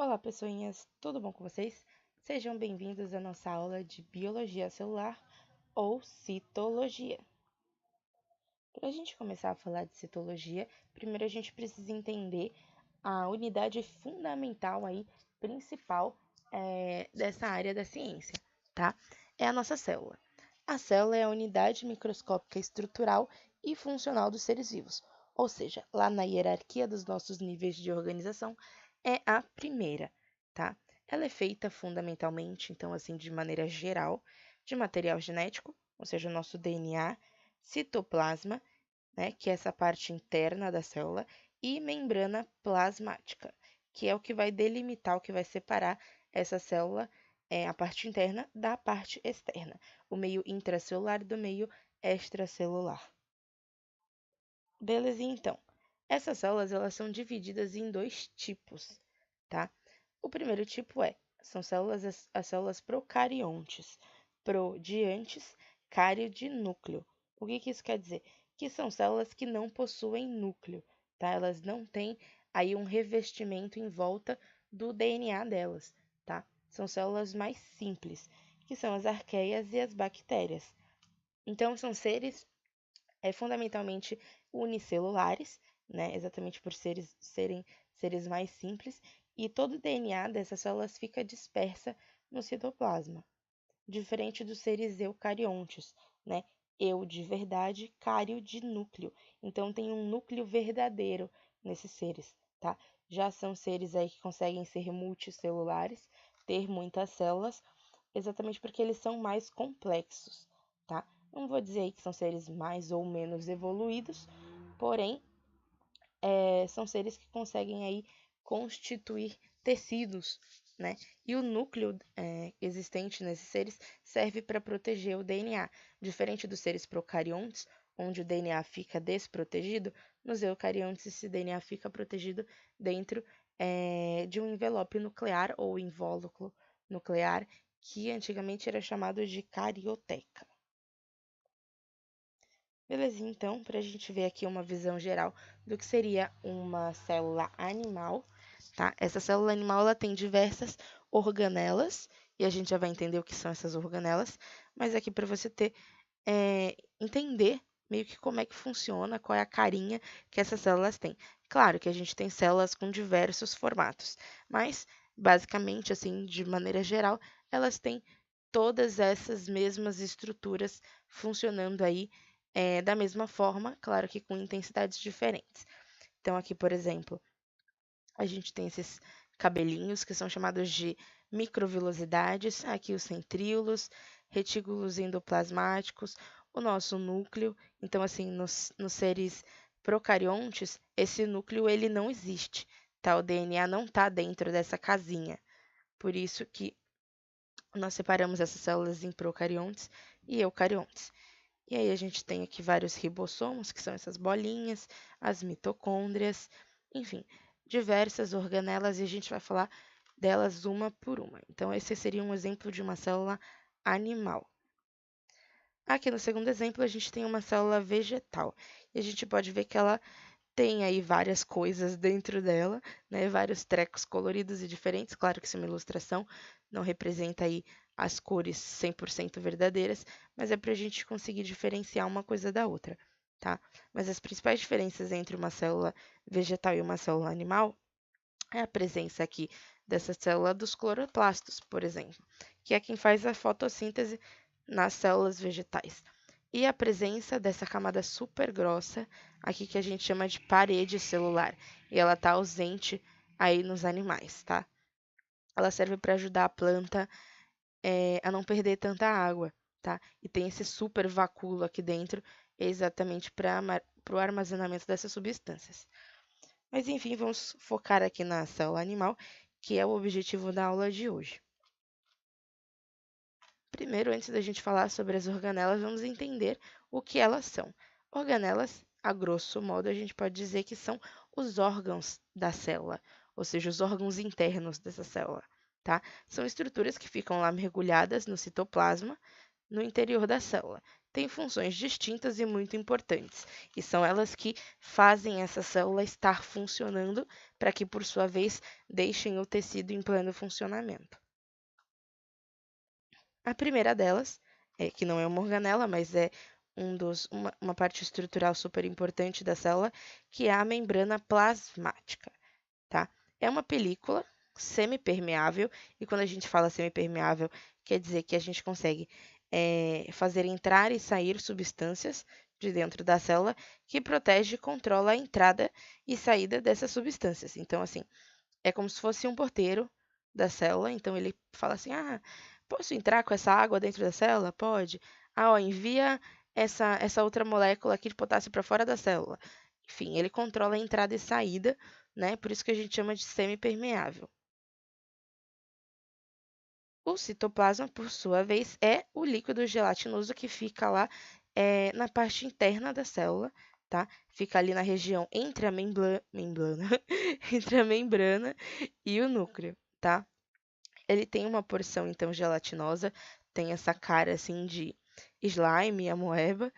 Olá, pessoinhas, tudo bom com vocês? Sejam bem-vindos à nossa aula de Biologia Celular ou Citologia. Para a gente começar a falar de citologia, primeiro a gente precisa entender a unidade fundamental aí, principal dessa área da ciência, tá? É a nossa célula. A célula é a unidade microscópica estrutural e funcional dos seres vivos, ou seja, lá na hierarquia dos nossos níveis de organização, é a primeira, tá? Ela é feita fundamentalmente, então, assim, de maneira geral, de material genético, ou seja, o nosso DNA, citoplasma, né, que é essa parte interna da célula, e membrana plasmática, que é o que vai delimitar, o que vai separar essa célula, a parte interna da parte externa, o meio intracelular do meio extracelular. Beleza, então. Essas células elas são divididas em dois tipos, tá? O primeiro tipo são as células procariontes, pro de antes, cário de núcleo. O que isso quer dizer? Que são células que não possuem núcleo, tá? Elas não têm aí um revestimento em volta do DNA delas, tá? São células mais simples, que são as arqueias e as bactérias. Então, são seres fundamentalmente unicelulares, né? Exatamente por serem seres mais simples, e todo o DNA dessas células fica dispersa no citoplasma, diferente dos seres eucariontes, né? Eu de verdade, cário de núcleo. Então tem um núcleo verdadeiro nesses seres, tá? Já são seres aí que conseguem ser multicelulares, ter muitas células, exatamente porque eles são mais complexos, tá? Não vou dizer aí que são seres mais ou menos evoluídos, porém, são seres que conseguem aí constituir tecidos, né? E o núcleo existente nesses seres serve para proteger o DNA. Diferente dos seres procariontes, onde o DNA fica desprotegido, nos eucariontes esse DNA fica protegido dentro de um envelope nuclear ou invólucro nuclear, que antigamente era chamado de carioteca. Beleza, então, para a gente ver aqui uma visão geral do que seria uma célula animal, tá? Essa célula animal ela tem diversas organelas, e a gente já vai entender o que são essas organelas, mas aqui para você entender meio que como é que funciona, qual é a carinha que essas células têm. Claro que a gente tem células com diversos formatos, mas basicamente, assim, de maneira geral, elas têm todas essas mesmas estruturas funcionando aí da mesma forma, claro que com intensidades diferentes. Então, aqui, por exemplo, a gente tem esses cabelinhos que são chamados de microvilosidades, aqui os centríolos, retículos endoplasmáticos, o nosso núcleo. Então, assim, nos seres procariontes, esse núcleo ele não existe, tá? O DNA não está dentro dessa casinha. Por isso que nós separamos essas células em procariontes e eucariontes. E aí a gente tem aqui vários ribossomos, que são essas bolinhas, as mitocôndrias, enfim, diversas organelas e a gente vai falar delas uma por uma. Então, esse seria um exemplo de uma célula animal. Aqui no segundo exemplo, a gente tem uma célula vegetal. E a gente pode ver que ela tem aí várias coisas dentro dela, né? Vários trecos coloridos e diferentes. Claro que isso é uma ilustração, não representa aí as cores 100% verdadeiras, mas é para a gente conseguir diferenciar uma coisa da outra, tá? Mas as principais diferenças entre uma célula vegetal e uma célula animal é a presença aqui dessa célula dos cloroplastos, por exemplo, que é quem faz a fotossíntese nas células vegetais. E a presença dessa camada super grossa, aqui que a gente chama de parede celular, e ela está ausente aí nos animais, tá? Ela serve para ajudar a planta a não perder tanta água, tá? E tem esse super vacúolo aqui dentro, exatamente para o armazenamento dessas substâncias. Mas enfim, vamos focar aqui na célula animal, que é o objetivo da aula de hoje. Primeiro, antes da gente falar sobre as organelas, vamos entender o que elas são. Organelas, a grosso modo, a gente pode dizer que são os órgãos da célula, ou seja, os órgãos internos dessa célula, tá? São estruturas que ficam lá mergulhadas no citoplasma, no interior da célula. têm funções distintas e muito importantes, e são elas que fazem essa célula estar funcionando para que, por sua vez, deixem o tecido em pleno funcionamento. A primeira delas, que não é uma organela, mas é uma parte estrutural super importante da célula, que é a membrana plasmática, tá? É uma película semipermeável, e quando a gente fala semipermeável, quer dizer que a gente consegue fazer entrar e sair substâncias de dentro da célula, que protege e controla a entrada e saída dessas substâncias. Então, assim, é como se fosse um porteiro da célula, então ele fala assim: ah, posso entrar com essa água dentro da célula? Pode. Ah, ó, envia essa outra molécula aqui de potássio para fora da célula. Enfim, ele controla a entrada e saída, né? Por isso que a gente chama de semipermeável. O citoplasma, por sua vez, é o líquido gelatinoso que fica lá na parte interna da célula, tá? Fica ali na região entre a entre a membrana e o núcleo, tá? Ele tem uma porção, então, gelatinosa, tem essa cara, assim, de slime, amoeba,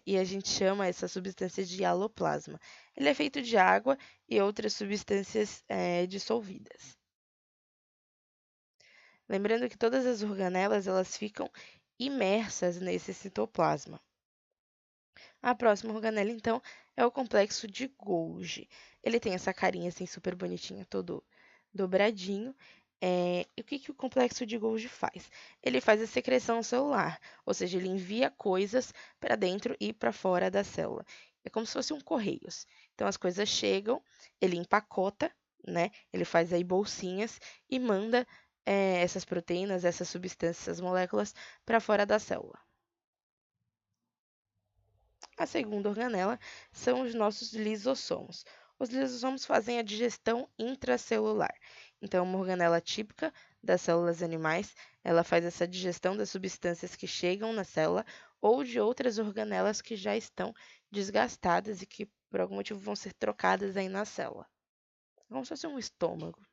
e a gente chama essa substância de aloplasma. Ele é feito de água e outras substâncias dissolvidas. Lembrando que todas as organelas, elas ficam imersas nesse citoplasma. A próxima organela, então, é o complexo de Golgi. Ele tem essa carinha, assim, super bonitinha, todo dobradinho. E o que o complexo de Golgi faz? Ele faz a secreção celular, ou seja, ele envia coisas para dentro e para fora da célula. É como se fosse um correios. Então, as coisas chegam, ele empacota, né? Ele faz aí bolsinhas e manda essas proteínas, essas substâncias, essas moléculas para fora da célula. A segunda organela são os nossos lisossomos. Os lisossomos fazem a digestão intracelular. Então, uma organela típica das células animais, ela faz essa digestão das substâncias que chegam na célula ou de outras organelas que já estão desgastadas e que, por algum motivo, vão ser trocadas aí na célula. Como se fosse um estômago.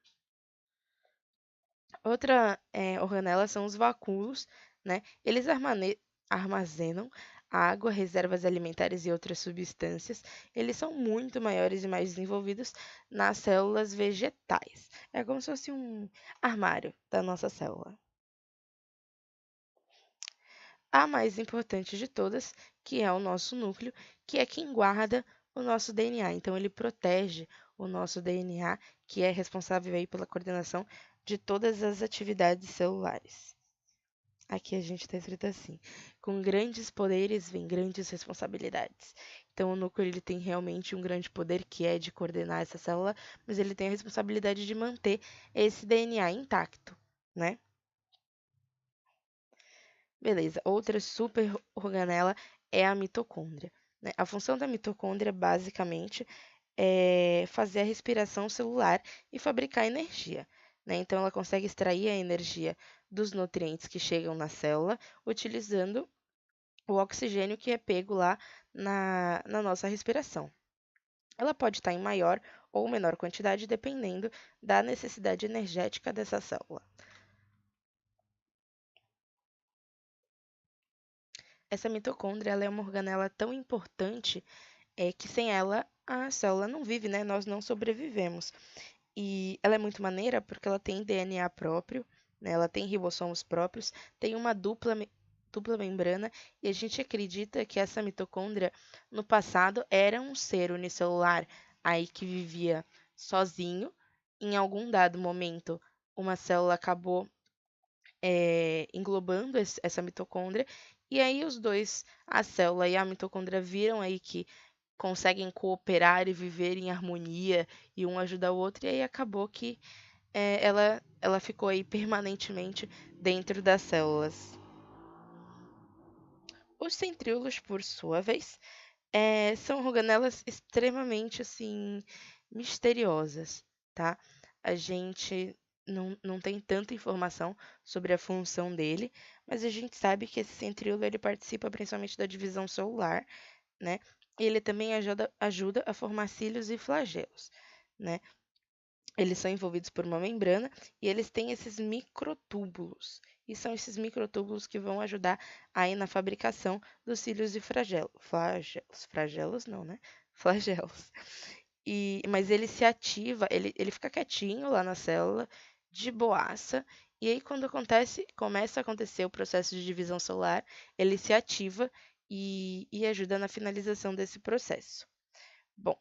Outra organela são os vacúolos, né? Eles armazenam água, reservas alimentares e outras substâncias. Eles são muito maiores e mais desenvolvidos nas células vegetais. É como se fosse um armário da nossa célula. A mais importante de todas, que é o nosso núcleo, que é quem guarda o nosso DNA. Então, ele protege o nosso DNA, que é responsável aí pela coordenação de todas as atividades celulares. Aqui a gente está escrito assim: com grandes poderes vem grandes responsabilidades. Então, o núcleo ele tem realmente um grande poder, que é de coordenar essa célula, mas ele tem a responsabilidade de manter esse DNA intacto, né? Beleza. Outra super organela é a mitocôndria, né? A função da mitocôndria, basicamente, é fazer a respiração celular e fabricar energia, né? Então, ela consegue extrair a energia dos nutrientes que chegam na célula, utilizando o oxigênio que é pego lá na nossa respiração. Ela pode estar em maior ou menor quantidade, dependendo da necessidade energética dessa célula. Essa mitocôndria ela é uma organela tão importante que sem ela a célula não vive, né? Nós não sobrevivemos. E ela é muito maneira porque ela tem DNA próprio, né? Ela tem ribossomos próprios, tem uma dupla membrana e a gente acredita que essa mitocôndria no passado era um ser unicelular aí que vivia sozinho. Em algum dado momento, uma célula acabou englobando essa mitocôndria e aí os dois, a célula e a mitocôndria, viram aí que conseguem cooperar e viver em harmonia e um ajuda o outro, e aí acabou que ela ficou aí permanentemente dentro das células. Os centríolos, por sua vez, são organelas extremamente assim misteriosas, tá? A gente não tem tanta informação sobre a função dele, mas a gente sabe que esse centríolo ele participa principalmente da divisão celular, né? E ele também ajuda a formar cílios e flagelos, né? Eles são envolvidos por uma membrana e eles têm esses microtúbulos. E são esses microtúbulos que vão ajudar aí na fabricação dos cílios e flagelos. Flagelos não, né? Flagelos. Mas ele se ativa, ele fica quietinho lá na célula, de boaça, e aí quando começa a acontecer o processo de divisão celular, ele se ativa e ajuda na finalização desse processo. Bom,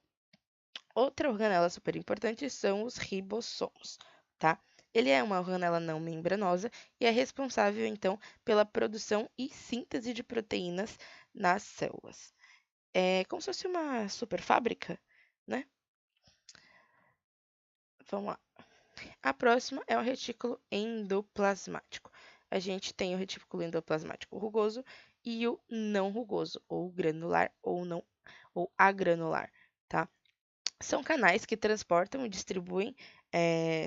outra organela super importante são os ribossomos, tá? Ele é uma organela não membranosa e é responsável, então, pela produção e síntese de proteínas nas células. É como se fosse uma super fábrica, né? Vamos lá. A próxima é o retículo endoplasmático. A gente tem o retículo endoplasmático rugoso e o não rugoso, ou granular ou não, ou agranular, tá? São canais que transportam e distribuem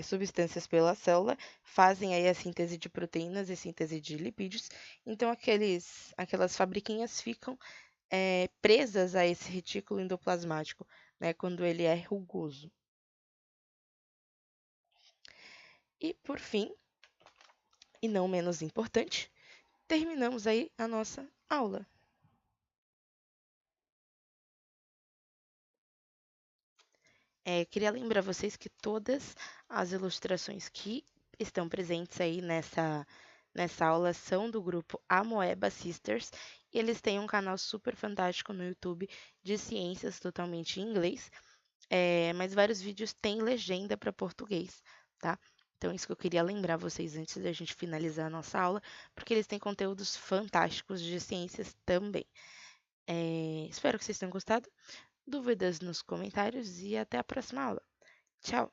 substâncias pela célula, fazem aí a síntese de proteínas e síntese de lipídios. Então, aquelas fabriquinhas ficam presas a esse retículo endoplasmático, né, quando ele é rugoso. E, por fim, e não menos importante, terminamos aí a nossa aula. Queria lembrar vocês que todas as ilustrações que estão presentes aí nessa aula são do grupo Amoeba Sisters e eles têm um canal super fantástico no YouTube de ciências totalmente em inglês, mas vários vídeos têm legenda para português, tá? Então, isso que eu queria lembrar vocês antes da gente finalizar a nossa aula, porque eles têm conteúdos fantásticos de ciências também. Espero que vocês tenham gostado. Dúvidas nos comentários e até a próxima aula. Tchau!